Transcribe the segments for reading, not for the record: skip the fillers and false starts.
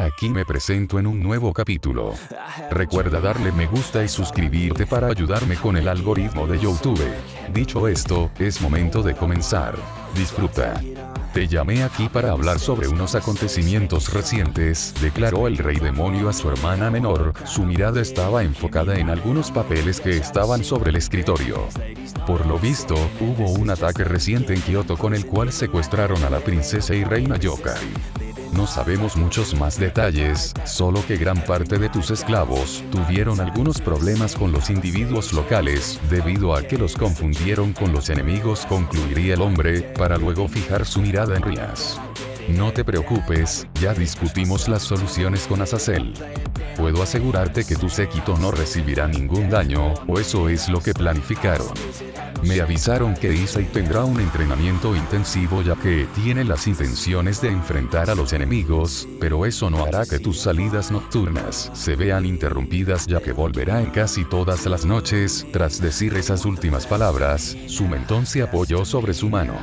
Aquí me presento en un nuevo capítulo. Recuerda darle me gusta y suscribirte para ayudarme con el algoritmo de YouTube. Dicho esto, es momento de comenzar. Disfruta. Te llamé aquí para hablar sobre unos acontecimientos recientes, declaró el rey demonio a su hermana menor. Su mirada estaba enfocada en algunos papeles que estaban sobre el escritorio. Por lo visto, hubo un ataque reciente en Kioto con el cual secuestraron a la princesa y reina Yokai. No sabemos muchos más detalles, solo que gran parte de tus esclavos tuvieron algunos problemas con los individuos locales, debido a que los confundieron con los enemigos, concluiría el hombre, para luego fijar su mirada en Rias. No te preocupes, ya discutimos las soluciones con Azazel. Puedo asegurarte que tu séquito no recibirá ningún daño, o eso es lo que planificaron. Me avisaron que Isai tendrá un entrenamiento intensivo ya que tiene las intenciones de enfrentar a los enemigos, pero eso no hará que tus salidas nocturnas se vean interrumpidas ya que volverá en casi todas las noches. Tras decir esas últimas palabras, su mentón se apoyó sobre su mano.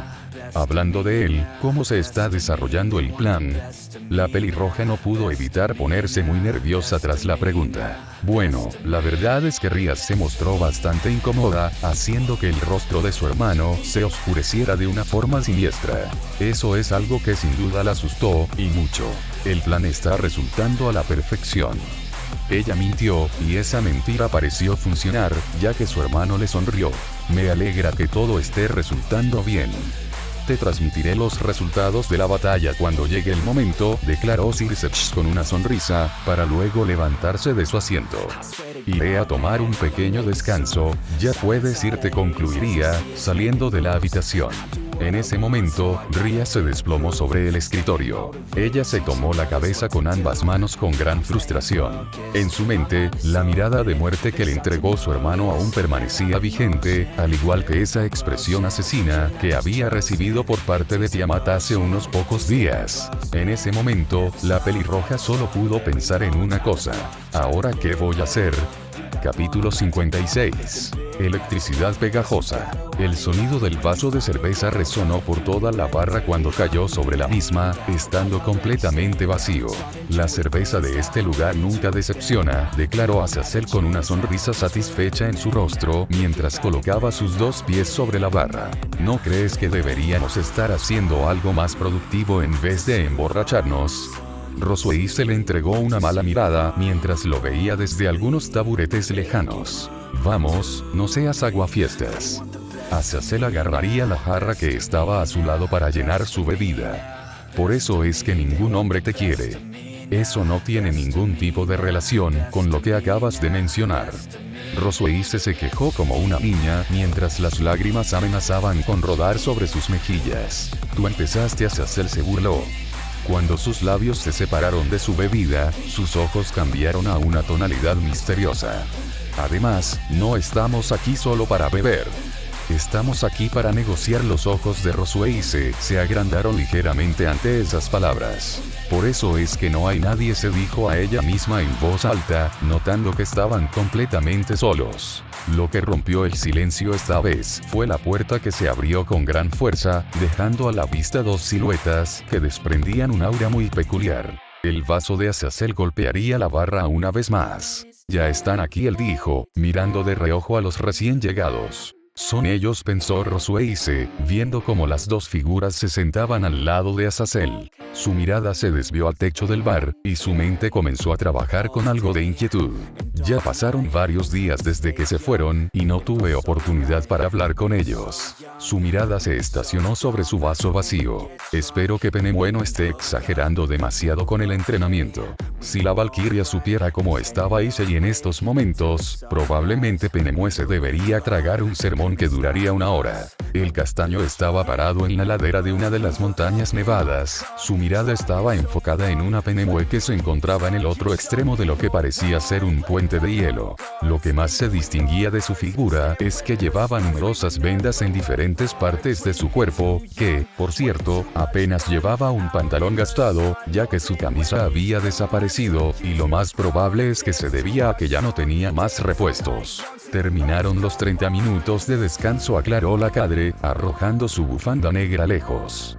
Hablando de él, ¿cómo se está desarrollando el plan? La pelirroja no pudo evitar ponerse muy nerviosa tras la pregunta. Bueno, la verdad es que Rias se mostró bastante incómoda, haciendo que el rostro de su hermano se oscureciera de una forma siniestra. Eso es algo que sin duda la asustó, y mucho. El plan está resultando a la perfección. Ella mintió, y esa mentira pareció funcionar, ya que su hermano le sonrió. Me alegra que todo esté resultando bien. Te transmitiré los resultados de la batalla cuando llegue el momento, declaró Circe con una sonrisa, para luego levantarse de su asiento. Iré a tomar un pequeño descanso, ya puedes irte, concluiría, saliendo de la habitación. En ese momento, Ria se desplomó sobre el escritorio. Ella se tomó la cabeza con ambas manos con gran frustración. En su mente, la mirada de muerte que le entregó su hermano aún permanecía vigente, al igual que esa expresión asesina que había recibido por parte de Tiamat hace unos pocos días. En ese momento, la pelirroja solo pudo pensar en una cosa. ¿Ahora qué voy a hacer? Capítulo 56. Electricidad pegajosa. El sonido del vaso de cerveza resonó por toda la barra cuando cayó sobre la misma, estando completamente vacío. La cerveza de este lugar nunca decepciona, declaró Azazel con una sonrisa satisfecha en su rostro, mientras colocaba sus dos pies sobre la barra. ¿No crees que deberíamos estar haciendo algo más productivo en vez de emborracharnos? Roswell se le entregó una mala mirada mientras lo veía desde algunos taburetes lejanos. Vamos, no seas aguafiestas. Azazel agarraría la jarra que estaba a su lado para llenar su bebida. Por eso es que ningún hombre te quiere. Eso no tiene ningún tipo de relación con lo que acabas de mencionar. Roswell se quejó como una niña mientras las lágrimas amenazaban con rodar sobre sus mejillas. Tú empezaste, Azazel se burló. Cuando sus labios se separaron de su bebida, sus ojos cambiaron a una tonalidad misteriosa. Además, no estamos aquí solo para beber. Estamos aquí para negociar. Los ojos de Roswell se agrandaron ligeramente ante esas palabras. Por eso es que no hay nadie, se dijo a ella misma en voz alta, notando que estaban completamente solos. Lo que rompió el silencio esta vez fue la puerta que se abrió con gran fuerza, dejando a la vista dos siluetas que desprendían un aura muy peculiar. El vaso de Azazel golpearía la barra una vez más. Ya están aquí, él dijo, mirando de reojo a los recién llegados. Son ellos, pensó Roswell, viendo cómo las dos figuras se sentaban al lado de Azazel. Su mirada se desvió al techo del bar, y su mente comenzó a trabajar con algo de inquietud. Ya pasaron varios días desde que se fueron, y no tuve oportunidad para hablar con ellos. Su mirada se estacionó sobre su vaso vacío. Espero que Penemue no esté exagerando demasiado con el entrenamiento. Si la Valquiria supiera cómo estaba Issei en estos momentos, probablemente Penemue se debería tragar un sermón que duraría una hora. El castaño estaba parado en la ladera de una de las montañas nevadas. Su mirada estaba enfocada en una Penemue que se encontraba en el otro extremo de lo que parecía ser un puente de hielo. Lo que más se distinguía de su figura es que llevaba numerosas vendas en diferentes partes de su cuerpo, que, por cierto, apenas llevaba un pantalón gastado, ya que su camisa había desaparecido, y lo más probable es que se debía a que ya no tenía más repuestos. Terminaron los 30 minutos de descanso, aclaró la cadre, arrojando su bufanda negra lejos.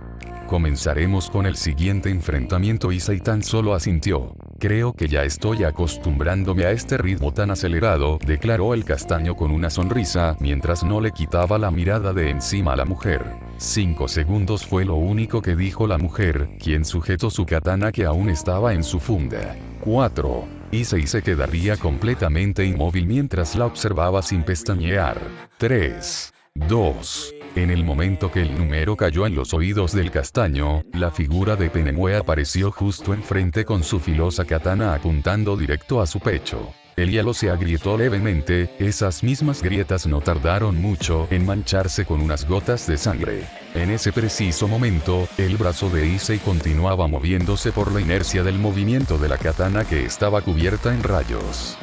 Comenzaremos con el siguiente enfrentamiento. Issei tan solo asintió. Creo que ya estoy acostumbrándome a este ritmo tan acelerado, declaró el castaño con una sonrisa, mientras no le quitaba la mirada de encima a la mujer. 5 segundos fue lo único que dijo la mujer, quien sujetó su katana que aún estaba en su funda. 4. Issei se quedaría completamente inmóvil mientras la observaba sin pestañear. 3. 2. En el momento que el número cayó en los oídos del castaño, la figura de Penemue apareció justo enfrente con su filosa katana apuntando directo a su pecho. El hielo se agrietó levemente, esas mismas grietas no tardaron mucho en mancharse con unas gotas de sangre. En ese preciso momento, el brazo de Issei continuaba moviéndose por la inercia del movimiento de la katana que estaba cubierta en rayos.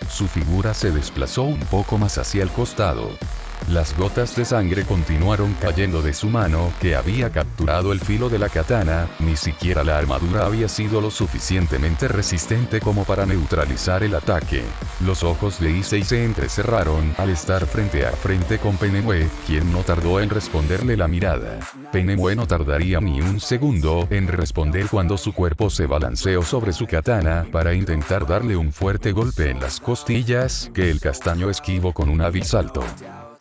Su figura se desplazó un poco más hacia el costado. Las gotas de sangre continuaron cayendo de su mano, que había capturado el filo de la katana. Ni siquiera la armadura había sido lo suficientemente resistente como para neutralizar el ataque. Los ojos de Issei se entrecerraron al estar frente a frente con Penemue, quien no tardó en responderle la mirada. Penemue no tardaría ni un segundo en responder cuando su cuerpo se balanceó sobre su katana para intentar darle un fuerte golpe en las costillas, que el castaño esquivó con un hábil salto.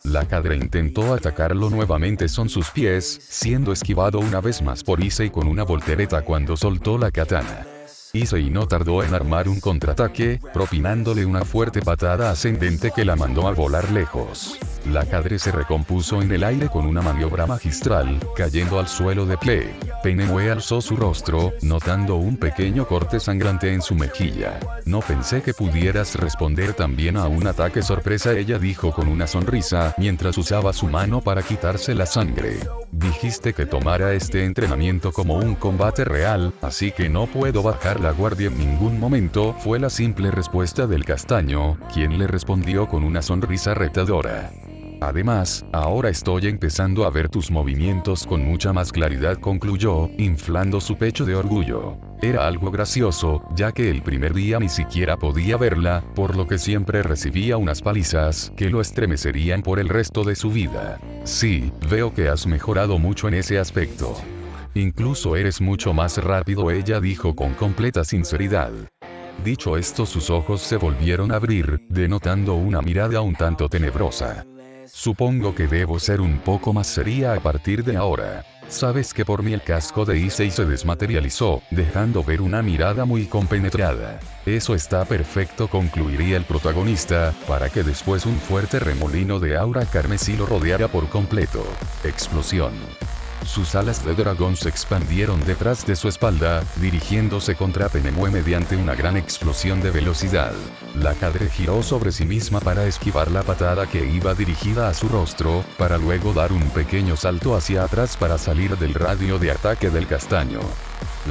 La cadra intentó atacarlo nuevamente con sus pies, siendo esquivado una vez más por Issei con una voltereta cuando soltó la katana. Issei no tardó en armar un contraataque, propinándole una fuerte patada ascendente que la mandó a volar lejos. La cadre se recompuso en el aire con una maniobra magistral, cayendo al suelo de pie. Penemue alzó su rostro, notando un pequeño corte sangrante en su mejilla. No pensé que pudieras responder también a un ataque sorpresa, ella dijo con una sonrisa, mientras usaba su mano para quitarse la sangre. Dijiste que tomara este entrenamiento como un combate real, así que no puedo bajar la guardia en ningún momento, fue la simple respuesta del castaño, quien le respondió con una sonrisa retadora. Además, ahora estoy empezando a ver tus movimientos con mucha más claridad, concluyó, inflando su pecho de orgullo. Era algo gracioso, ya que el primer día ni siquiera podía verla, por lo que siempre recibía unas palizas que lo estremecerían por el resto de su vida. Sí, veo que has mejorado mucho en ese aspecto. Incluso eres mucho más rápido, ella dijo con completa sinceridad. Dicho esto, sus ojos se volvieron a abrir, denotando una mirada un tanto tenebrosa. Supongo que debo ser un poco más seria a partir de ahora. Sabes que por mí el casco de Issei se desmaterializó, dejando ver una mirada muy compenetrada. Eso está perfecto, concluiría el protagonista, para que después un fuerte remolino de aura carmesí lo rodeara por completo. Explosión. Sus alas de dragón se expandieron detrás de su espalda, dirigiéndose contra Penemue mediante una gran explosión de velocidad. La cadre giró sobre sí misma para esquivar la patada que iba dirigida a su rostro, para luego dar un pequeño salto hacia atrás para salir del radio de ataque del castaño.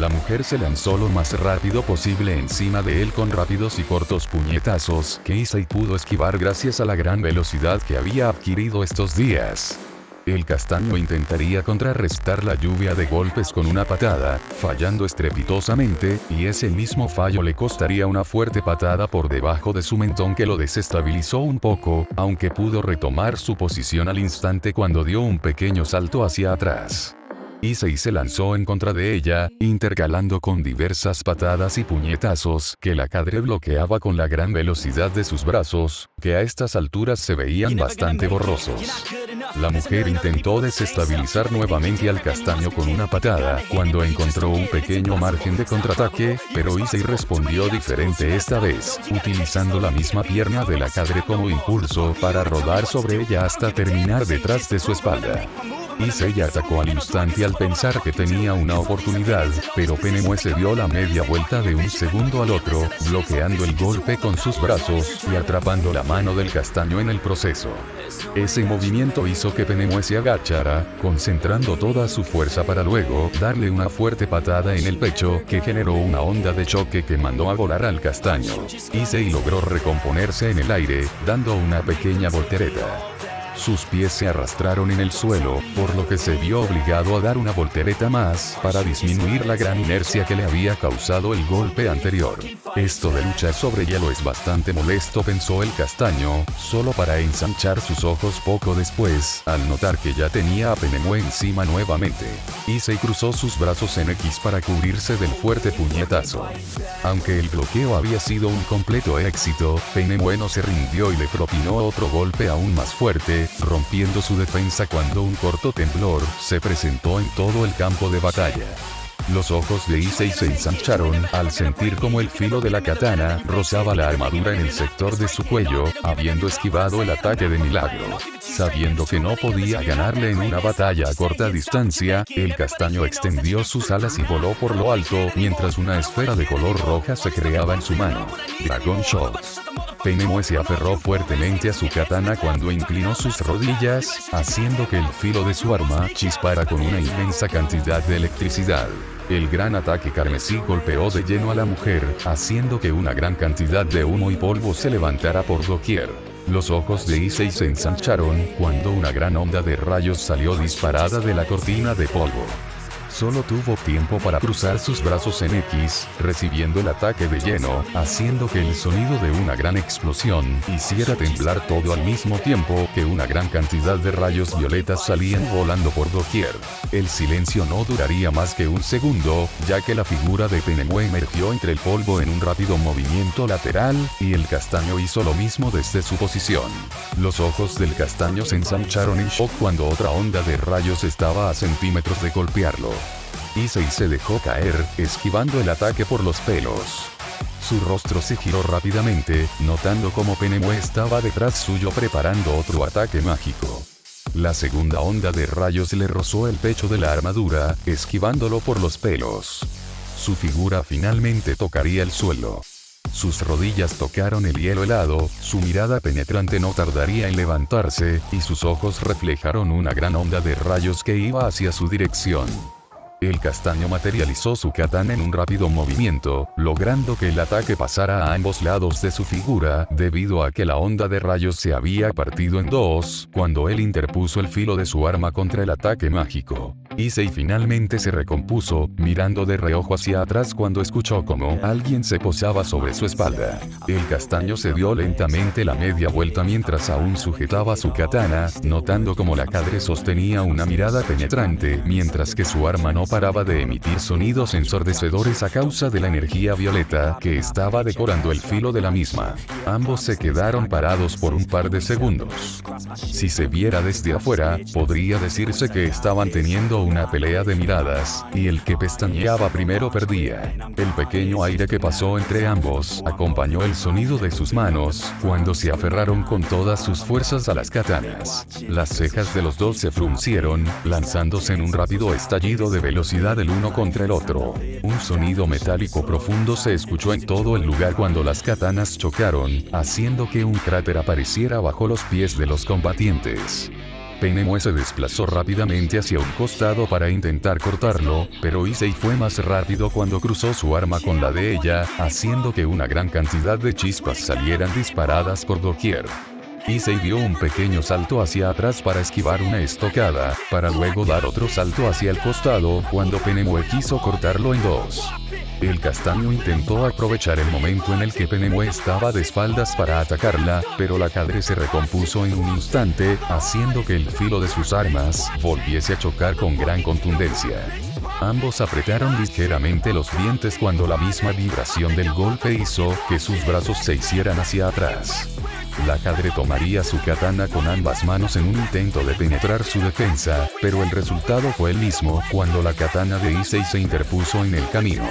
La mujer se lanzó lo más rápido posible encima de él con rápidos y cortos puñetazos que Issei pudo esquivar gracias a la gran velocidad que había adquirido estos días. El castaño intentaría contrarrestar la lluvia de golpes con una patada, fallando estrepitosamente, y ese mismo fallo le costaría una fuerte patada por debajo de su mentón que lo desestabilizó un poco, aunque pudo retomar su posición al instante cuando dio un pequeño salto hacia atrás. Issei se lanzó en contra de ella, intercalando con diversas patadas y puñetazos que la cadre bloqueaba con la gran velocidad de sus brazos, que a estas alturas se veían bastante borrosos. La mujer intentó desestabilizar nuevamente al castaño con una patada, cuando encontró un pequeño margen de contraataque, pero Issei respondió diferente esta vez, utilizando la misma pierna de la cadre como impulso para rodar sobre ella hasta terminar detrás de su espalda. Issei atacó al instante al pensar que tenía una oportunidad, pero Penemue se dio la media vuelta de un segundo al otro, bloqueando el golpe con sus brazos y atrapando la mano del castaño en el proceso. Ese movimiento hizo que Penemue se agachara, concentrando toda su fuerza para luego darle una fuerte patada en el pecho que generó una onda de choque que mandó a volar al castaño. Issei logró recomponerse en el aire, dando una pequeña voltereta. Sus pies se arrastraron en el suelo, por lo que se vio obligado a dar una voltereta más para disminuir la gran inercia que le había causado el golpe anterior. Esto de lucha sobre hielo es bastante molesto, pensó el castaño, solo para ensanchar sus ojos poco después, al notar que ya tenía a Penemue encima nuevamente. Issei cruzó sus brazos en X para cubrirse del fuerte puñetazo. Aunque el bloqueo había sido un completo éxito, Penemue no se rindió y le propinó otro golpe aún más fuerte, rompiendo su defensa cuando un corto temblor se presentó en todo el campo de batalla. Los ojos de Issei se ensancharon al sentir como el filo de la katana rozaba la armadura en el sector de su cuello, habiendo esquivado el ataque de milagro. Sabiendo que no podía ganarle en una batalla a corta distancia, el castaño extendió sus alas y voló por lo alto mientras una esfera de color roja se creaba en su mano. Dragon Shot. Penemue se aferró fuertemente a su katana cuando inclinó sus rodillas, haciendo que el filo de su arma chispara con una inmensa cantidad de electricidad. El gran ataque carmesí golpeó de lleno a la mujer, haciendo que una gran cantidad de humo y polvo se levantara por doquier. Los ojos de Issei se ensancharon cuando una gran onda de rayos salió disparada de la cortina de polvo. Solo tuvo tiempo para cruzar sus brazos en X, recibiendo el ataque de lleno, haciendo que el sonido de una gran explosión hiciera temblar todo al mismo tiempo que una gran cantidad de rayos violetas salían volando por doquier. El silencio no duraría más que un segundo, ya que la figura de Penemue emergió entre el polvo en un rápido movimiento lateral, y el castaño hizo lo mismo desde su posición. Los ojos del castaño se ensancharon en shock cuando otra onda de rayos estaba a centímetros de golpearlo. Issei se dejó caer, esquivando el ataque por los pelos. Su rostro se giró rápidamente, notando cómo Penemue estaba detrás suyo preparando otro ataque mágico. La segunda onda de rayos le rozó el pecho de la armadura, esquivándolo por los pelos. Su figura finalmente tocaría el suelo. Sus rodillas tocaron el hielo helado, su mirada penetrante no tardaría en levantarse, y sus ojos reflejaron una gran onda de rayos que iba hacia su dirección. El castaño materializó su katana en un rápido movimiento, logrando que el ataque pasara a ambos lados de su figura, debido a que la onda de rayos se había partido en dos, cuando él interpuso el filo de su arma contra el ataque mágico. Issei finalmente se recompuso, mirando de reojo hacia atrás cuando escuchó como alguien se posaba sobre su espalda. El castaño se dio lentamente la media vuelta mientras aún sujetaba su katana, notando como la cadre sostenía una mirada penetrante, mientras que su arma no paraba de emitir sonidos ensordecedores a causa de la energía violeta que estaba decorando el filo de la misma. Ambos se quedaron parados por un par de segundos. Si se viera desde afuera, podría decirse que estaban teniendo una pelea de miradas, y el que pestañeaba primero perdía. El pequeño aire que pasó entre ambos acompañó el sonido de sus manos cuando se aferraron con todas sus fuerzas a las katanas. Las cejas de los dos se fruncieron, lanzándose en un rápido estallido de velocidad el uno contra el otro. Un sonido metálico profundo se escuchó en todo el lugar cuando las katanas chocaron, haciendo que un cráter apareciera bajo los pies de los combatientes. Penemue se desplazó rápidamente hacia un costado para intentar cortarlo, pero Issei fue más rápido cuando cruzó su arma con la de ella, haciendo que una gran cantidad de chispas salieran disparadas por doquier. Issei dio un pequeño salto hacia atrás para esquivar una estocada, para luego dar otro salto hacia el costado cuando Penemue quiso cortarlo en dos. El castaño intentó aprovechar el momento en el que Penemue estaba de espaldas para atacarla, pero la cadre se recompuso en un instante, haciendo que el filo de sus armas volviese a chocar con gran contundencia. Ambos apretaron ligeramente los dientes cuando la misma vibración del golpe hizo que sus brazos se hicieran hacia atrás. La cadre tomaría su katana con ambas manos en un intento de penetrar su defensa, pero el resultado fue el mismo cuando la katana de Issei se interpuso en el camino.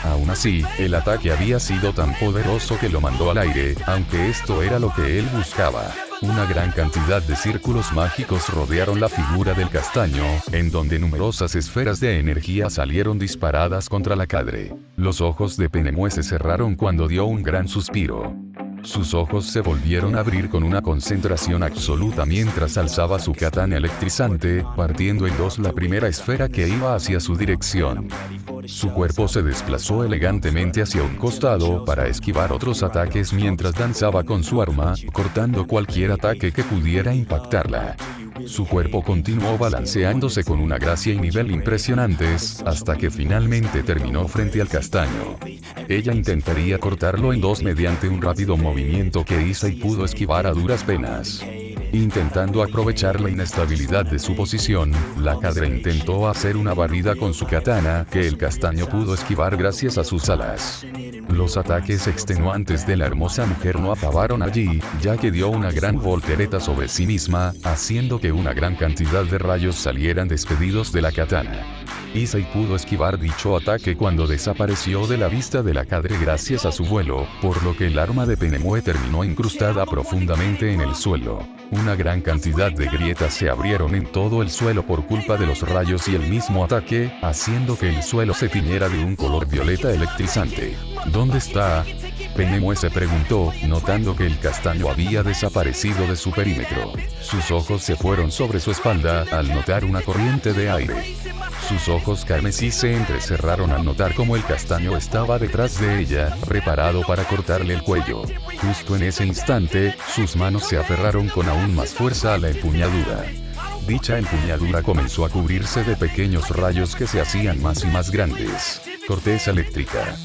Aún así, el ataque había sido tan poderoso que lo mandó al aire, aunque esto era lo que él buscaba. Una gran cantidad de círculos mágicos rodearon la figura del castaño, en donde numerosas esferas de energía salieron disparadas contra la cadre. Los ojos de Penemue se cerraron cuando dio un gran suspiro. Sus ojos se volvieron a abrir con una concentración absoluta mientras alzaba su katana electrizante, partiendo en dos la primera esfera que iba hacia su dirección. Su cuerpo se desplazó elegantemente hacia un costado para esquivar otros ataques mientras danzaba con su arma, cortando cualquier ataque que pudiera impactarla. Su cuerpo continuó balanceándose con una gracia y nivel impresionantes, hasta que finalmente terminó frente al castaño. Ella intentaría cortarlo en dos mediante un rápido movimiento que Issei pudo esquivar a duras penas. Intentando aprovechar la inestabilidad de su posición, la cadra intentó hacer una barrida con su katana, que el castaño pudo esquivar gracias a sus alas. Los ataques extenuantes de la hermosa mujer no acabaron allí, ya que dio una gran voltereta sobre sí misma, haciendo que una gran cantidad de rayos salieran despedidos de la katana. Issei pudo esquivar dicho ataque cuando desapareció de la vista de la cadre gracias a su vuelo, por lo que el arma de Penemue terminó incrustada profundamente en el suelo. Una gran cantidad de grietas se abrieron en todo el suelo por culpa de los rayos y el mismo ataque, haciendo que el suelo se tiñera de un color violeta electrizante. ¿Dónde está? Penemue se preguntó, notando que el castaño había desaparecido de su perímetro. Sus ojos se fueron sobre su espalda al notar una corriente de aire. Sus ojos carmesí se entrecerraron al notar cómo el castaño estaba detrás de ella, preparado para cortarle el cuello. Justo en ese instante, sus manos se aferraron con aún más fuerza a la empuñadura. Dicha empuñadura comenzó a cubrirse de pequeños rayos que se hacían más y más grandes. Corteza eléctrica.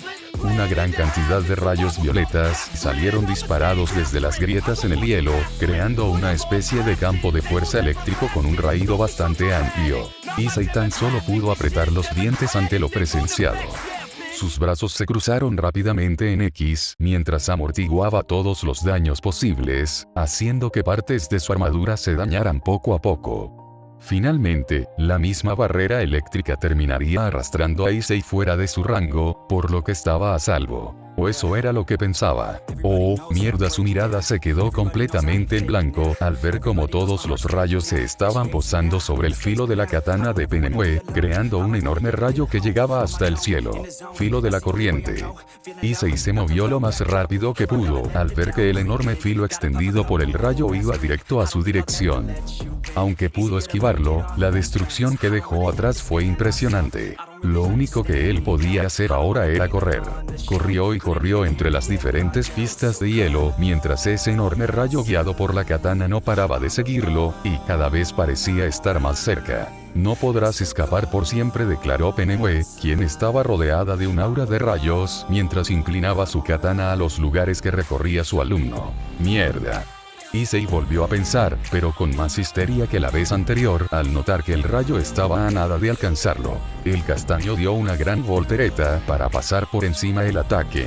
Una gran cantidad de rayos violetas salieron disparados desde las grietas en el hielo, creando una especie de campo de fuerza eléctrico con un raído bastante amplio. Issei tan solo pudo apretar los dientes ante lo presenciado. Sus brazos se cruzaron rápidamente en X, mientras amortiguaba todos los daños posibles, haciendo que partes de su armadura se dañaran poco a poco. Finalmente, la misma barrera eléctrica terminaría arrastrando a Issei fuera de su rango, por lo que estaba a salvo. O eso era lo que pensaba. Oh, mierda, su mirada se quedó completamente en blanco al ver cómo todos los rayos se estaban posando sobre el filo de la katana de Penemue, creando un enorme rayo que llegaba hasta el cielo. Filo de la corriente. Issei se movió lo más rápido que pudo, al ver que el enorme filo extendido por el rayo iba directo a su dirección. Aunque pudo esquivarlo, la destrucción que dejó atrás fue impresionante. Lo único que él podía hacer ahora era correr. Corrió y corrió entre las diferentes pistas de hielo, mientras ese enorme rayo guiado por la katana no paraba de seguirlo, y cada vez parecía estar más cerca. No podrás escapar por siempre, declaró Penemue, quien estaba rodeada de un aura de rayos, mientras inclinaba su katana a los lugares que recorría su alumno. Mierda. Issei volvió a pensar, pero con más histeria que la vez anterior, al notar que el rayo estaba a nada de alcanzarlo. El castaño dio una gran voltereta para pasar por encima del ataque.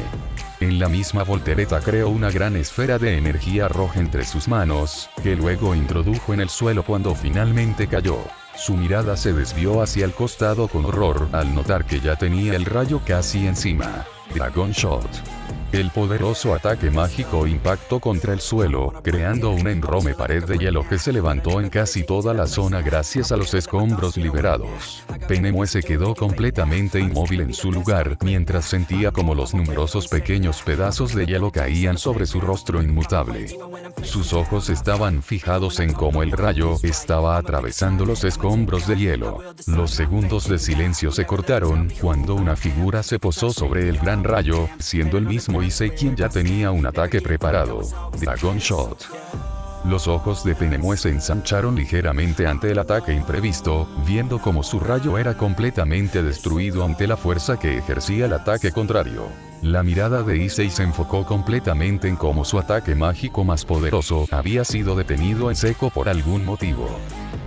En la misma voltereta creó una gran esfera de energía roja entre sus manos, que luego introdujo en el suelo cuando finalmente cayó. Su mirada se desvió hacia el costado con horror al notar que ya tenía el rayo casi encima. Dragon Shot. El poderoso ataque mágico impactó contra el suelo, creando una enorme pared de hielo que se levantó en casi toda la zona gracias a los escombros liberados. Penemue se quedó completamente inmóvil en su lugar, mientras sentía como los numerosos pequeños pedazos de hielo caían sobre su rostro inmutable. Sus ojos estaban fijados en cómo el rayo estaba atravesando los escombros de hielo. Los segundos de silencio se cortaron cuando una figura se posó sobre el gran rayo, siendo el mismo Issei quien ya tenía un ataque preparado. Dragon Shot. Los ojos de Penemue se ensancharon ligeramente ante el ataque imprevisto, viendo cómo su rayo era completamente destruido ante la fuerza que ejercía el ataque contrario. La mirada de Issei se enfocó completamente en cómo su ataque mágico más poderoso había sido detenido en seco por algún motivo.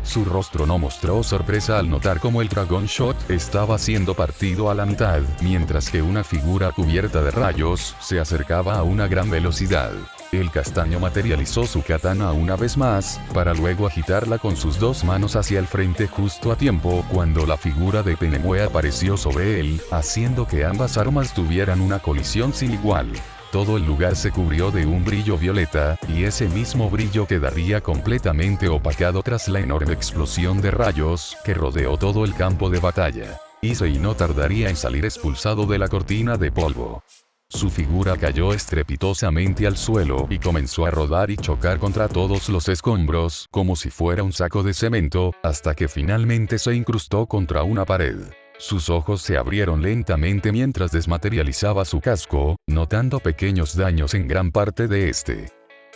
Su rostro no mostró sorpresa al notar cómo el Dragon Shot estaba siendo partido a la mitad, mientras que una figura cubierta de rayos se acercaba a una gran velocidad. El castaño materializó su katana una vez más, para luego agitarla con sus dos manos hacia el frente justo a tiempo cuando la figura de Penemue apareció sobre él, haciendo que ambas armas tuvieran una colisión sin igual. Todo el lugar se cubrió de un brillo violeta, y ese mismo brillo quedaría completamente opacado tras la enorme explosión de rayos que rodeó todo el campo de batalla. Issei no tardaría en salir expulsado de la cortina de polvo. Su figura cayó estrepitosamente al suelo y comenzó a rodar y chocar contra todos los escombros, como si fuera un saco de cemento, hasta que finalmente se incrustó contra una pared. Sus ojos se abrieron lentamente mientras desmaterializaba su casco, notando pequeños daños en gran parte de este.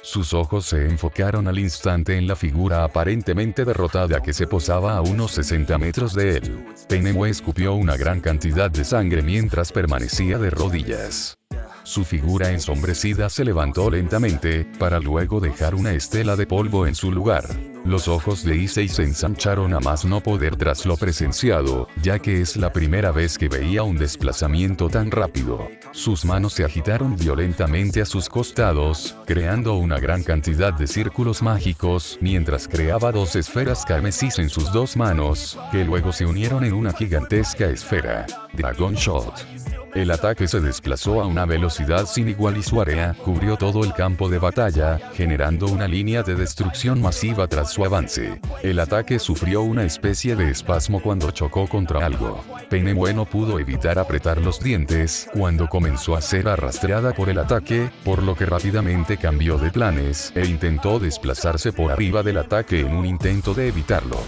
Sus ojos se enfocaron al instante en la figura aparentemente derrotada que se posaba a unos 60 metros de él. Penemue escupió una gran cantidad de sangre mientras permanecía de rodillas. Su figura ensombrecida se levantó lentamente, para luego dejar una estela de polvo en su lugar. Los ojos de Issei se ensancharon a más no poder tras lo presenciado, ya que es la primera vez que veía un desplazamiento tan rápido. Sus manos se agitaron violentamente a sus costados, creando una gran cantidad de círculos mágicos, mientras creaba dos esferas carmesís en sus dos manos, que luego se unieron en una gigantesca esfera. Dragon Shot. El ataque se desplazó a una velocidad sin igual y su área cubrió todo el campo de batalla, generando una línea de destrucción masiva tras su avance. El ataque sufrió una especie de espasmo cuando chocó contra algo. Penemue no pudo evitar apretar los dientes cuando comenzó a ser arrastrada por el ataque, por lo que rápidamente cambió de planes e intentó desplazarse por arriba del ataque en un intento de evitarlo.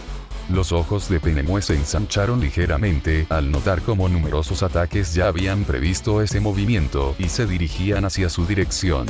Los ojos de Penemue se ensancharon ligeramente al notar cómo numerosos ataques ya habían previsto ese movimiento y se dirigían hacia su dirección.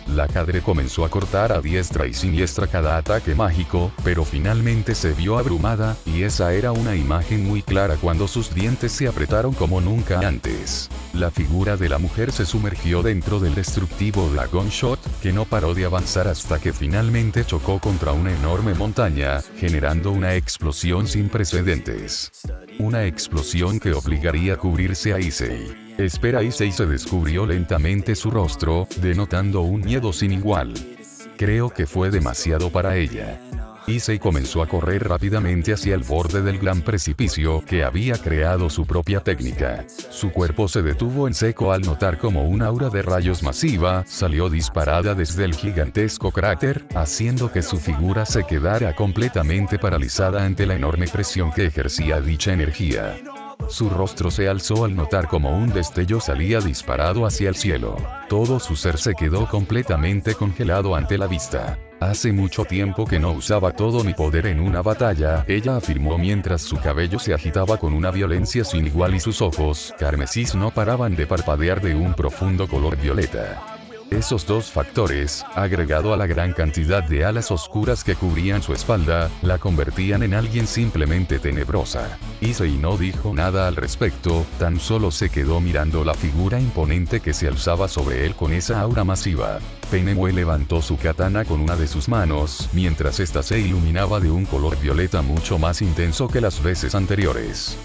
La cadre comenzó a cortar a diestra y siniestra cada ataque mágico, pero finalmente se vio abrumada, y esa era una imagen muy clara cuando sus dientes se apretaron como nunca antes. La figura de la mujer se sumergió dentro del destructivo Dragon Shot, que no paró de avanzar hasta que finalmente chocó contra una enorme montaña, generando una explosión sin precedentes. Una explosión que obligaría a cubrirse a Issei. Issei se descubrió lentamente su rostro, denotando un miedo sin igual. Creo que fue demasiado para ella. Issei comenzó a correr rápidamente hacia el borde del gran precipicio que había creado su propia técnica. Su cuerpo se detuvo en seco al notar como un aura de rayos masiva salió disparada desde el gigantesco cráter, haciendo que su figura se quedara completamente paralizada ante la enorme presión que ejercía dicha energía. Su rostro se alzó al notar como un destello salía disparado hacia el cielo. Todo su ser se quedó completamente congelado ante la vista. Hace mucho tiempo que no usaba todo mi poder en una batalla, ella afirmó mientras su cabello se agitaba con una violencia sin igual y sus ojos, carmesís, no paraban de parpadear de un profundo color violeta. Esos dos factores, agregado a la gran cantidad de alas oscuras que cubrían su espalda, la convertían en alguien simplemente tenebrosa. Issei no dijo nada al respecto, tan solo se quedó mirando la figura imponente que se alzaba sobre él con esa aura masiva. Penemue levantó su katana con una de sus manos, mientras ésta se iluminaba de un color violeta mucho más intenso que las veces anteriores.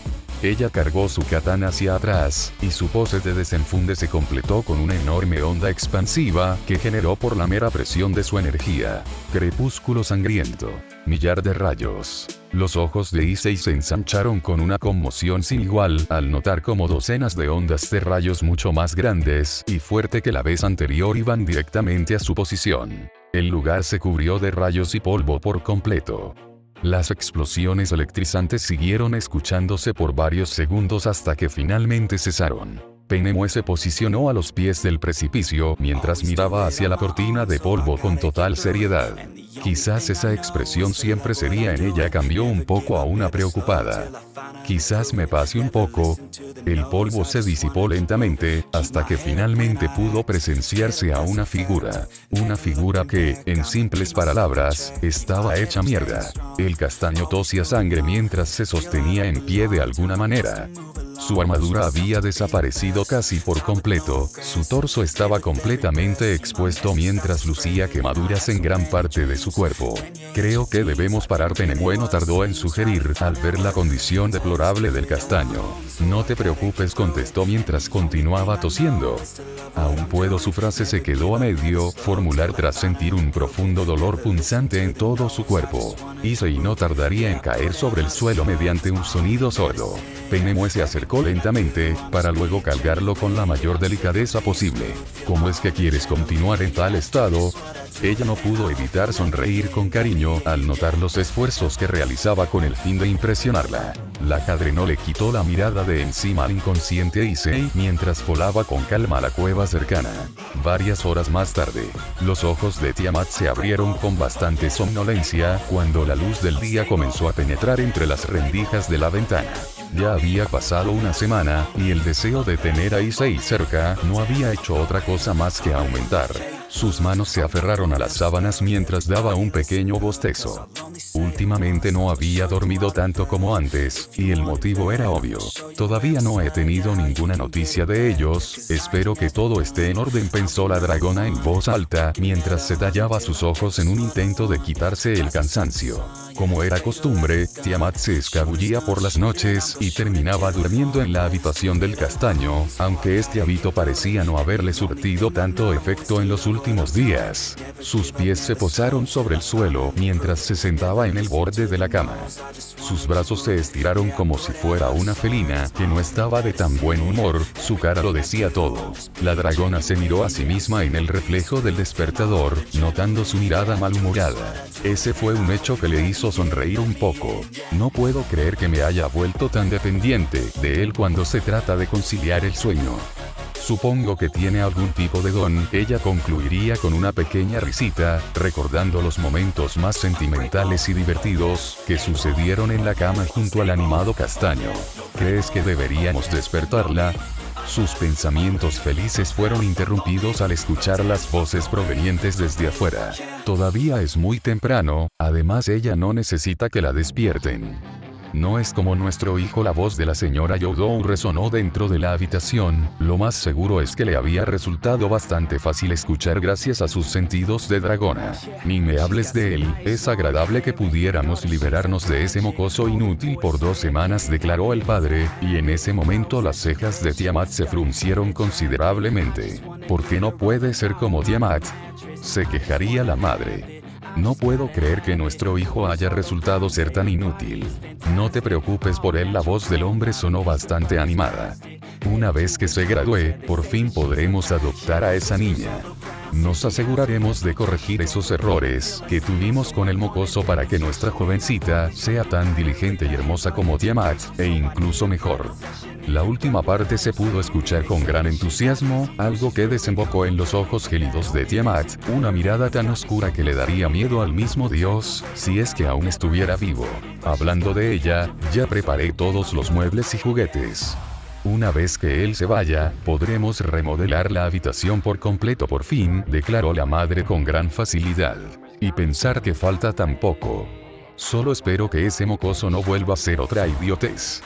Ella cargó su katana hacia atrás, y su pose de desenfunde se completó con una enorme onda expansiva que generó por la mera presión de su energía. Crepúsculo sangriento. Millar de rayos. Los ojos de Issei se ensancharon con una conmoción sin igual al notar como docenas de ondas de rayos mucho más grandes y fuerte que la vez anterior iban directamente a su posición. El lugar se cubrió de rayos y polvo por completo. Las explosiones electrizantes siguieron escuchándose por varios segundos hasta que finalmente cesaron. Penemue se posicionó a los pies del precipicio mientras miraba hacia la cortina de polvo con total seriedad. Quizás esa expresión siempre sería en ella cambió un poco a una preocupada. Quizás me pase un poco. El polvo se disipó lentamente, hasta que finalmente pudo presenciarse a una figura. Una figura que, en simples palabras, estaba hecha mierda. El castaño tosía sangre mientras se sostenía en pie de alguna manera. Su armadura había desaparecido casi por completo, su torso estaba completamente expuesto mientras lucía quemaduras en gran parte de su cuerpo. Creo que debemos parar. Penemue no tardó en sugerir al ver la condición deplorable del castaño. No te preocupes, contestó mientras continuaba tosiendo. Aún puedo. Su frase se quedó a medio formular tras sentir un profundo dolor punzante en todo su cuerpo. Issei no tardaría en caer sobre el suelo mediante un sonido sordo. Penemue se acercó lentamente, para luego cargarlo con la mayor delicadeza posible. ¿Cómo es que quieres continuar en tal estado? Ella no pudo evitar sonreír con cariño al notar los esfuerzos que realizaba con el fin de impresionarla. La cadre no le quitó la mirada de encima al inconsciente Issei mientras volaba con calma a la cueva cercana. Varias horas más tarde, los ojos de Tiamat se abrieron con bastante somnolencia cuando la luz del día comenzó a penetrar entre las rendijas de la ventana. Ya había pasado una semana, y el deseo de tener a Issei cerca no había hecho otra cosa más que aumentar. Sus manos se aferraron a las sábanas mientras daba un pequeño bostezo. Últimamente no había dormido tanto como antes, y el motivo era obvio. Todavía no he tenido ninguna noticia de ellos, espero que todo esté en orden, pensó la dragona en voz alta mientras se tallaba sus ojos en un intento de quitarse el cansancio. Como era costumbre, Tiamat se escabullía por las noches y terminaba durmiendo en la habitación del castaño, aunque este hábito parecía no haberle surtido tanto efecto en los últimos días. Sus pies se posaron sobre el suelo mientras se sentaba en el borde de la cama. Sus brazos se estiraron como si fuera una felina que no estaba de tan buen humor, su cara lo decía todo. La dragona se miró a sí misma en el reflejo del despertador, notando su mirada malhumorada. Ese fue un hecho que le hizo sonreír un poco. No puedo creer que me haya vuelto tan dependiente de él cuando se trata de conciliar el sueño. Supongo que tiene algún tipo de don, ella concluiría con una pequeña risita, recordando los momentos más sentimentales y divertidos que sucedieron en la cama junto al animado castaño. ¿Crees que deberíamos despertarla? Sus pensamientos felices fueron interrumpidos al escuchar las voces provenientes desde afuera. Todavía es muy temprano, además ella no necesita que la despierten. No es como nuestro hijo. La voz de la señora Youdou resonó dentro de la habitación, lo más seguro es que le había resultado bastante fácil escuchar gracias a sus sentidos de dragona. Ni me hables de él, es agradable que pudiéramos liberarnos de ese mocoso inútil por 2 semanas, declaró el padre, y en ese momento las cejas de Tiamat se fruncieron considerablemente. ¿Por qué no puede ser como Tiamat?, se quejaría la madre. No puedo creer que nuestro hijo haya resultado ser tan inútil. No te preocupes por él, la voz del hombre sonó bastante animada. Una vez que se gradúe, por fin podremos adoptar a esa niña. Nos aseguraremos de corregir esos errores que tuvimos con el mocoso para que nuestra jovencita sea tan diligente y hermosa como Tiamat, e incluso mejor. La última parte se pudo escuchar con gran entusiasmo, algo que desembocó en los ojos gélidos de Tiamat, una mirada tan oscura que le daría miedo al mismo Dios, si es que aún estuviera vivo. Hablando de ella, ya preparé todos los muebles y juguetes. Una vez que él se vaya, podremos remodelar la habitación por completo por fin, declaró la madre con gran facilidad. Y pensar que falta tan poco. Solo espero que ese mocoso no vuelva a ser otra idiotez.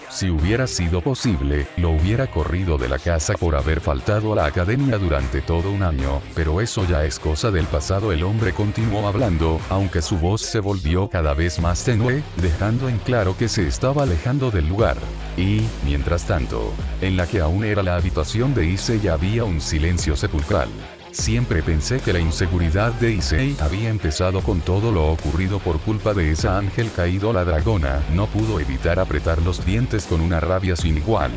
Si hubiera sido posible, lo hubiera corrido de la casa por haber faltado a la academia durante todo un año, pero eso ya es cosa del pasado. El hombre continuó hablando, aunque su voz se volvió cada vez más tenue, dejando en claro que se estaba alejando del lugar. Y, mientras tanto, en la que aún era la habitación de Issei había un silencio sepulcral. Siempre pensé que la inseguridad de Issei había empezado con todo lo ocurrido por culpa de esa ángel caído. La dragona no pudo evitar apretar los dientes con una rabia sin igual.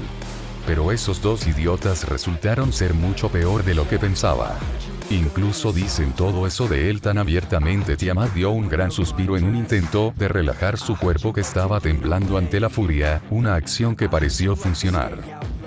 Pero esos dos idiotas resultaron ser mucho peor de lo que pensaba. Incluso dicen todo eso de él tan abiertamente. Tiamat dio un gran suspiro en un intento de relajar su cuerpo que estaba temblando ante la furia, una acción que pareció funcionar.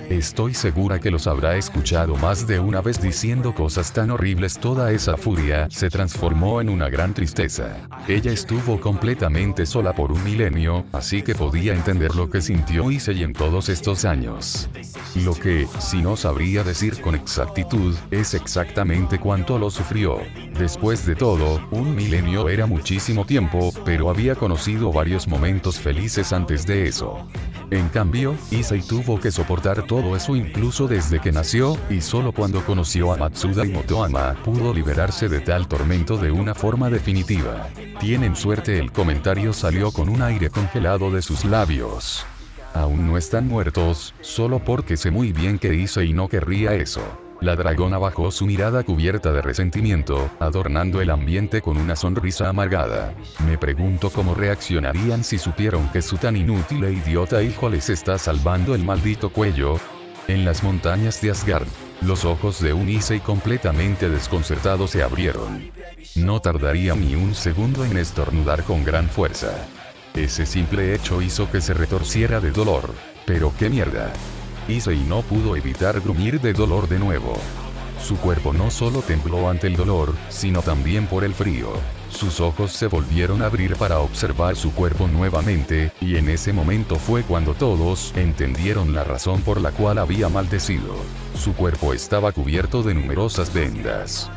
Estoy segura que los habrá escuchado más de una vez diciendo cosas tan horribles. Toda esa furia se transformó en una gran tristeza. Ella estuvo completamente sola por un milenio, así que podía entender lo que sintió Issei en todos estos años. Lo que, si no sabría decir con exactitud, es exactamente cuánto lo sufrió. Después de todo, un milenio era muchísimo tiempo, pero había conocido varios momentos felices antes de eso. En cambio, Issei tuvo que soportar todo eso incluso desde que nació, y solo cuando conoció a Matsuda y Motoama pudo liberarse de tal tormento de una forma definitiva. Tienen suerte. El comentario salió con un aire congelado de sus labios. Aún no están muertos, solo porque sé muy bien que Issei no querría eso. La dragona bajó su mirada cubierta de resentimiento, adornando el ambiente con una sonrisa amargada. Me pregunto cómo reaccionarían si supieron que su tan inútil e idiota hijo les está salvando el maldito cuello. En las montañas de Asgard, los ojos de un Issei completamente desconcertado se abrieron. No tardaría ni un segundo en estornudar con gran fuerza. Ese simple hecho hizo que se retorciera de dolor. Pero qué mierda. Issei no pudo evitar gruñir de dolor de nuevo. Su cuerpo no solo tembló ante el dolor, sino también por el frío. Sus ojos se volvieron a abrir para observar su cuerpo nuevamente, y en ese momento fue cuando todos entendieron la razón por la cual había maldecido. Su cuerpo estaba cubierto de numerosas vendas.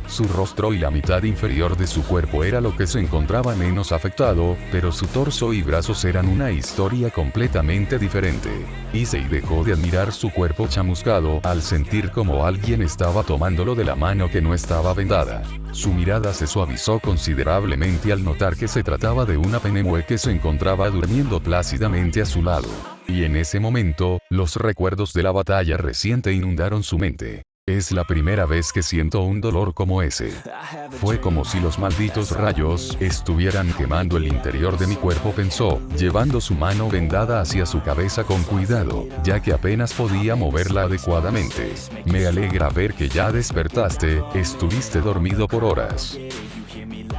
Su rostro y la mitad inferior de su cuerpo era lo que se encontraba menos afectado, pero su torso y brazos eran una historia completamente diferente. Issei dejó de admirar su cuerpo chamuscado al sentir como alguien estaba tomándolo de la mano que no estaba vendada. Su mirada se suavizó considerablemente al notar que se trataba de una Penemue que se encontraba durmiendo plácidamente a su lado. Y en ese momento, los recuerdos de la batalla reciente inundaron su mente. Es la primera vez que siento un dolor como ese. Fue como si los malditos rayos estuvieran quemando el interior de mi cuerpo, pensó, llevando su mano vendada hacia su cabeza con cuidado, ya que apenas podía moverla adecuadamente. Me alegra ver que ya despertaste, estuviste dormido por horas.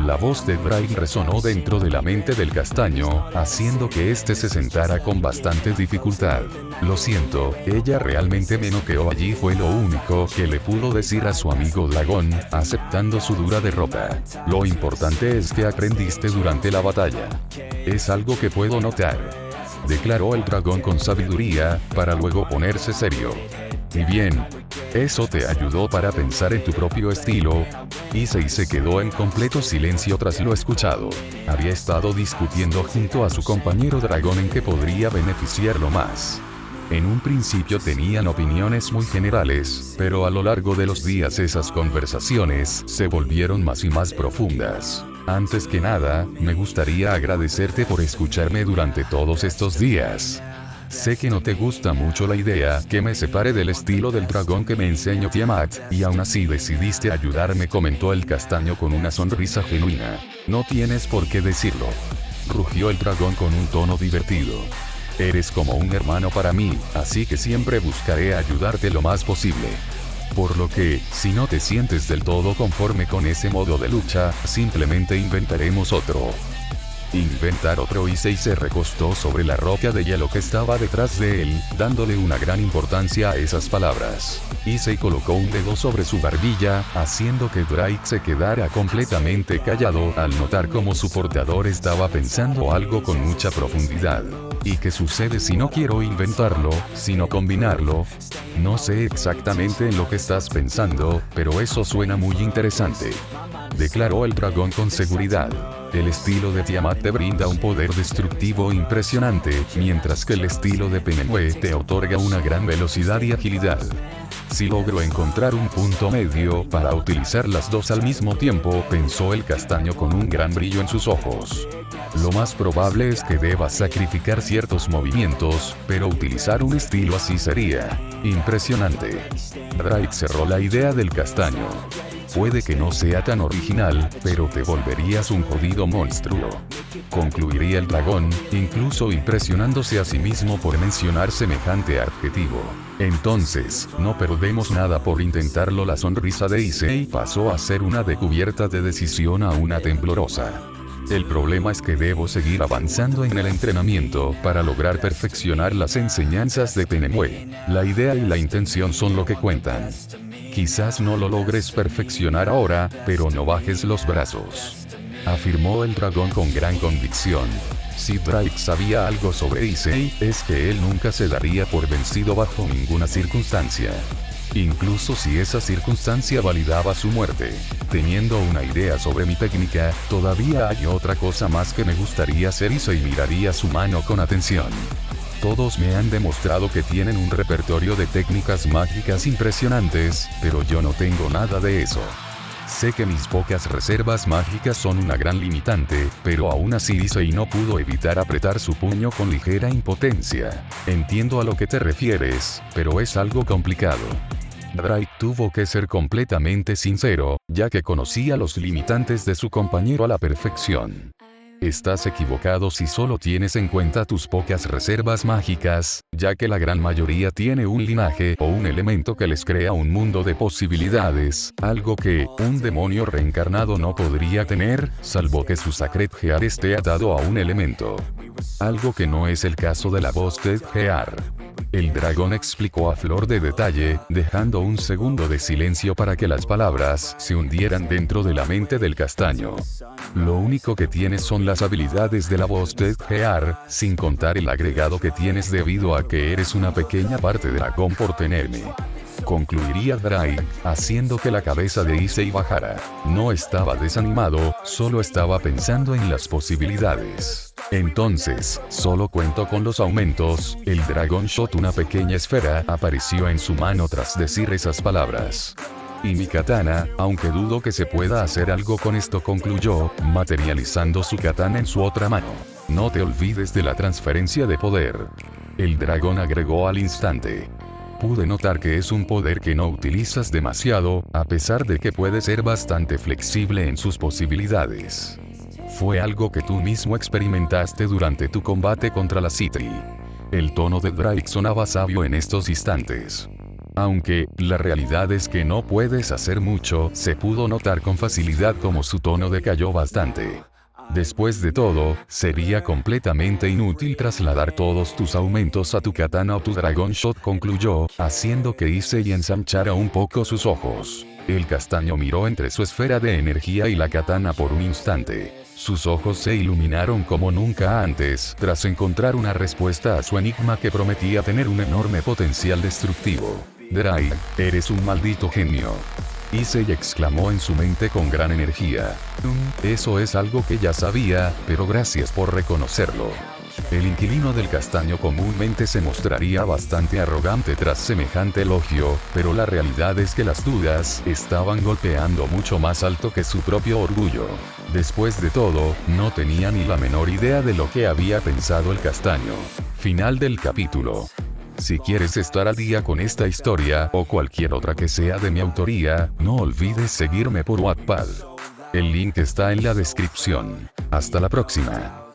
La voz de Drake resonó dentro de la mente del castaño, haciendo que éste se sentara con bastante dificultad. Lo siento, ella realmente me noqueó allí, fue lo único que le pudo decir a su amigo dragón, aceptando su dura derrota. Lo importante es que aprendiste durante la batalla. Es algo que puedo notar, declaró el dragón con sabiduría, para luego ponerse serio. Y bien, ¿eso te ayudó para pensar en tu propio estilo? Issei se quedó en completo silencio tras lo escuchado. Había estado discutiendo junto a su compañero dragón en qué podría beneficiarlo más. En un principio tenían opiniones muy generales, pero a lo largo de los días esas conversaciones se volvieron más y más profundas. Antes que nada, me gustaría agradecerte por escucharme durante todos estos días. Sé que no te gusta mucho la idea que me separe del estilo del dragón que me enseñó Tiamat, y aún así decidiste ayudarme, comentó el castaño con una sonrisa genuina. No tienes por qué decirlo, rugió el dragón con un tono divertido. Eres como un hermano para mí, así que siempre buscaré ayudarte lo más posible. Por lo que, si no te sientes del todo conforme con ese modo de lucha, simplemente inventaremos otro. Inventar otro. Issei se recostó sobre la roca de hielo que estaba detrás de él, dándole una gran importancia a esas palabras. Issei colocó un dedo sobre su barbilla, haciendo que Drake se quedara completamente callado al notar cómo su portador estaba pensando algo con mucha profundidad. ¿Y qué sucede si no quiero inventarlo, sino combinarlo? No sé exactamente en lo que estás pensando, pero eso suena muy interesante, declaró el dragón con seguridad. El estilo de Tiamat te brinda un poder destructivo impresionante, mientras que el estilo de Penemue te otorga una gran velocidad y agilidad. Si logro encontrar un punto medio para utilizar las dos al mismo tiempo, pensó el castaño con un gran brillo en sus ojos. Lo más probable es que debas sacrificar ciertos movimientos, pero utilizar un estilo así sería impresionante. Drake cerró la idea del castaño. Puede que no sea tan original, pero te volverías un jodido monstruo, concluiría el dragón, incluso impresionándose a sí mismo por mencionar semejante adjetivo. Entonces, no perdemos nada por intentarlo. La sonrisa de Issei pasó a ser una de cubierta de decisión a una temblorosa. El problema es que debo seguir avanzando en el entrenamiento para lograr perfeccionar las enseñanzas de Penemue. La idea y la intención son lo que cuentan. Quizás no lo logres perfeccionar ahora, pero no bajes los brazos, afirmó el dragón con gran convicción. Si Drake sabía algo sobre Issei, es que él nunca se daría por vencido bajo ninguna circunstancia. Incluso si esa circunstancia validaba su muerte. Teniendo una idea sobre mi técnica, todavía hay otra cosa más que me gustaría hacer. Issei miraría su mano con atención. Todos me han demostrado que tienen un repertorio de técnicas mágicas impresionantes, pero yo no tengo nada de eso. Sé que mis pocas reservas mágicas son una gran limitante, pero aún así Issei no pudo evitar apretar su puño con ligera impotencia. Entiendo a lo que te refieres, pero es algo complicado. Drake tuvo que ser completamente sincero, ya que conocía los limitantes de su compañero a la perfección. Estás equivocado si solo tienes en cuenta tus pocas reservas mágicas, ya que la gran mayoría tiene un linaje o un elemento que les crea un mundo de posibilidades, algo que un demonio reencarnado no podría tener, salvo que su Sacred Gear esté atado a un elemento. Algo que no es el caso de la voz de Gear. El dragón explicó a flor de detalle, dejando un segundo de silencio para que las palabras se hundieran dentro de la mente del castaño. Lo único que tienes son las habilidades de la voz de Gear, sin contar el agregado que tienes debido a que eres una pequeña parte dragón por tenerme. Concluiría Drake, haciendo que la cabeza de Issei bajara. No estaba desanimado, solo estaba pensando en las posibilidades. Entonces, solo cuento con los aumentos. El Dragon Shot, una pequeña esfera, apareció en su mano tras decir esas palabras. Y mi katana, aunque dudo que se pueda hacer algo con esto, concluyó, materializando su katana en su otra mano. No te olvides de la transferencia de poder. El dragón agregó al instante. Pude notar que es un poder que no utilizas demasiado, a pesar de que puede ser bastante flexible en sus posibilidades. Fue algo que tú mismo experimentaste durante tu combate contra la Citri. El tono de Drake sonaba sabio en estos instantes. Aunque, la realidad es que no puedes hacer mucho, se pudo notar con facilidad como su tono decayó bastante. Después de todo, sería completamente inútil trasladar todos tus aumentos a tu katana o tu Dragon Shot, concluyó, haciendo que Issei ensanchara un poco sus ojos. El castaño miró entre su esfera de energía y la katana por un instante. Sus ojos se iluminaron como nunca antes, tras encontrar una respuesta a su enigma que prometía tener un enorme potencial destructivo. Drake, eres un maldito genio. Issei exclamó en su mente con gran energía. Eso es algo que ya sabía, pero gracias por reconocerlo. El inquilino del castaño comúnmente se mostraría bastante arrogante tras semejante elogio, pero la realidad es que las dudas estaban golpeando mucho más alto que su propio orgullo. Después de todo, no tenía ni la menor idea de lo que había pensado el castaño. Final del capítulo. Si quieres estar al día con esta historia, o cualquier otra que sea de mi autoría, no olvides seguirme por Wattpad. El link está en la descripción. Hasta la próxima.